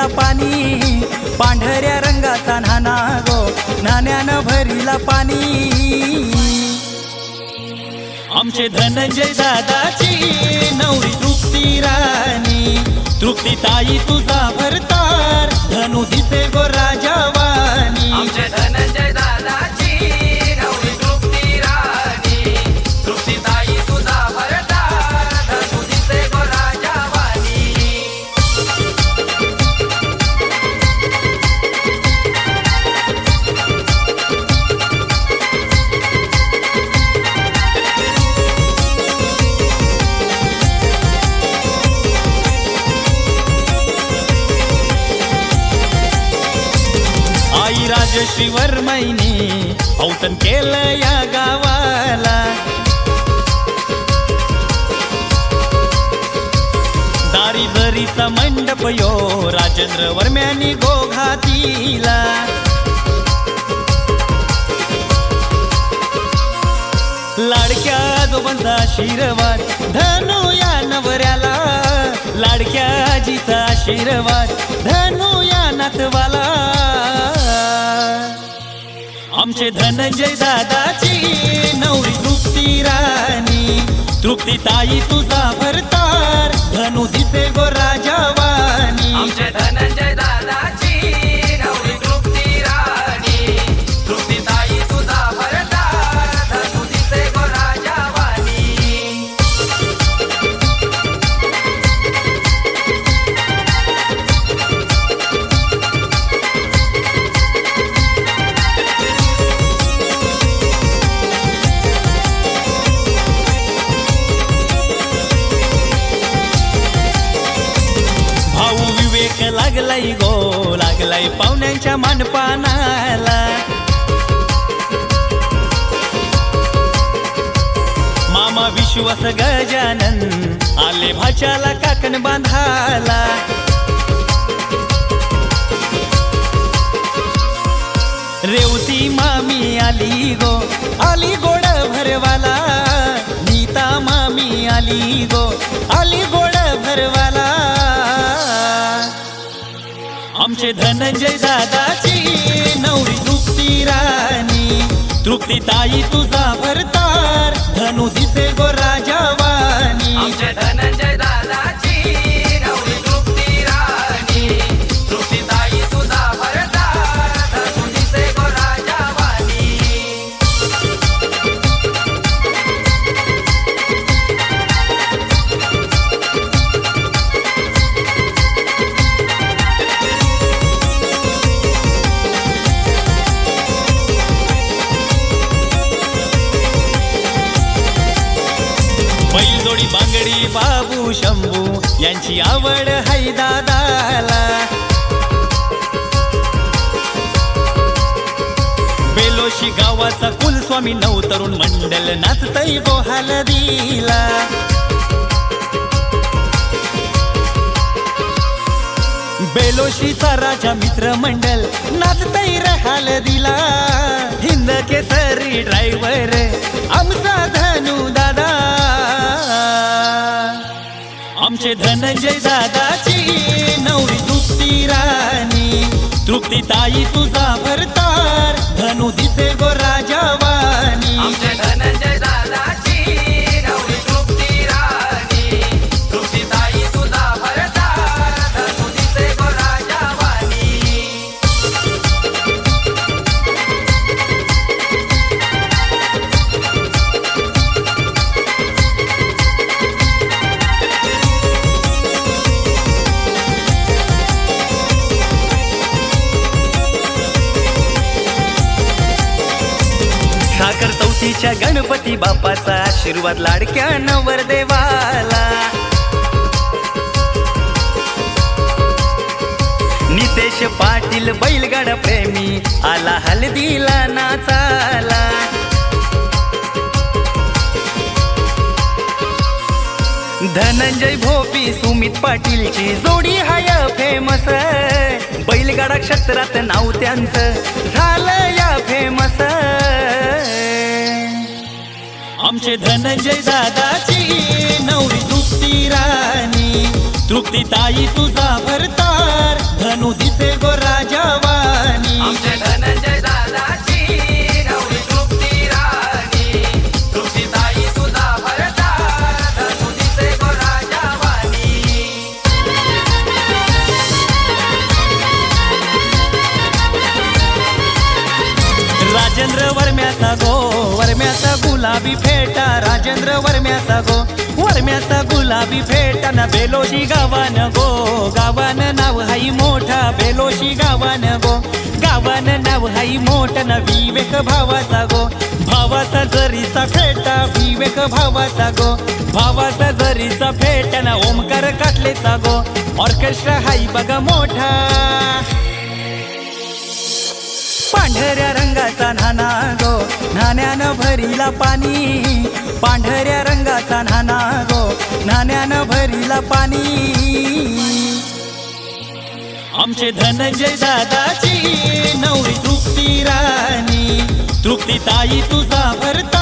भरिला पाणी, पांढऱ्या रंगाचा नाना गो, नाण्यानं भरिला पाणी। आमचे धनंजय दादाची नवरी तृप्ती राणी, तृप्ती ताई तुझा भरतार, धनु दिसे गो राजावानी। आमचे धनंजय दादाची नवरी तृप्ती राणी, तृप्ती ताई तुझा भरतार, धनु दिसे गो राजावानी। आई राजश्री वर्मैनी औतण केलं या गावाला, दारी दरीचा मंडप यो राजेंद्र वर्म्यानी गोघातीला। लाडक्या आजोबांचा आशीर्वाद धनु या नवऱ्याला, लाडक्या आजीचा आशीर्वाद धनु या नातवाला। आमचे धनंजय दादाची नवरी तृप्ती राणी, तृप्ती ताई तुझा भरतार, धनु दिसे गो राजावानी। आमचे धनंजय दादाची नवरी तृप्ती राणी, तृप्ती ताई तुझा भरतार, धनु दिसे गो राजावानी। भाऊ विवेक लागलाय गो, लागलाय पाहुण्यांच्या मानपानाला। मामा विश्वास गजानन आले भाच्याला काकण बांधाला। रेवती मामी आली गो, आली गोड भरवाला। नीता मामी आली गो, आली गोड भरवाला। आमचे धनंजय दादाची नवरी तृप्ती राणी, तृप्ती ताई तुझा भरतार, धनु दिसे गो राजावानी। आमचे धनंजय दादाची नवरी तृप्ती राणी, तृप्ती ताई तुझा भरतार, धनु दिसे गो राजावानी। बैलजोडी बांगडी बाबू शंभू यांची आवड हाय दादाला। बेलोशी गावाचा कुलस्वामी नवतरुण मंडल नाचतय गो हलदीला। बेलोशीचा राजा मित्र मंडल नाचतय रे हलदीला। हिंद केसरी ड्रायव्हर आमचा धनु दादा। आमचे धनंजय दादाची नवरी तृप्ती राणी, तृप्ती ताई तुझा भरतार, धनु दिसे गो राजावानी। आमचे धनंजय दादाची नवरी तृप्ती राणी, तृप्ती ताई तुझा भरतार, धनु दिसे गो राजावानी। साखर चौथीच्या गणपती बाप्पाचा आशीर्वाद लाडक्या नवरदेवाला। नितेश पाटील बैलगाडा प्रेमी आला हलदीला नाचाला। धनंजय भोपी सुमित पाटीलची जोडी हाय फेमस, बैलगाडा क्षेत्रात नाव त्यांचं झालं या फेमस। आमचे धनंजय दादाची नवरी तृप्ती राणी, तृप्ती ताई तुझा भरतार, धनु दिसे गो राजावानी आमचे धनंजय दादाची नवरी तृप्ती राणी तृप्तीताई तुझा भरदार धनु दिसे गो राजावानी राजेंद्र वर्म्याचा गुलाबी फेटा राजेंद्र वर्म्याचा गुलाबी फेटा ना बेलोशी गावान गो गावान नाव हाई मोठा बेलोशी गावान गो गावान नाव हाई मोठा ना विवेक भावाचा गो भावाचा जरीचा फेटा विवेक भावाचा गो भावाचा जरीचा फेटा ना ओमकार काटलेचा गो ऑर्केस्ट्रा हाई बघा मोठा पांढऱ्या रंगाचा नाना गो नाण्यानं भरीला पाणी पांढऱ्या रंगाचा नाना गो नाण्यानं भरीला पाणी आमचे धनंजय दादाची नवरी तृप्ती राणी तृप्ती ताई तुझा भरता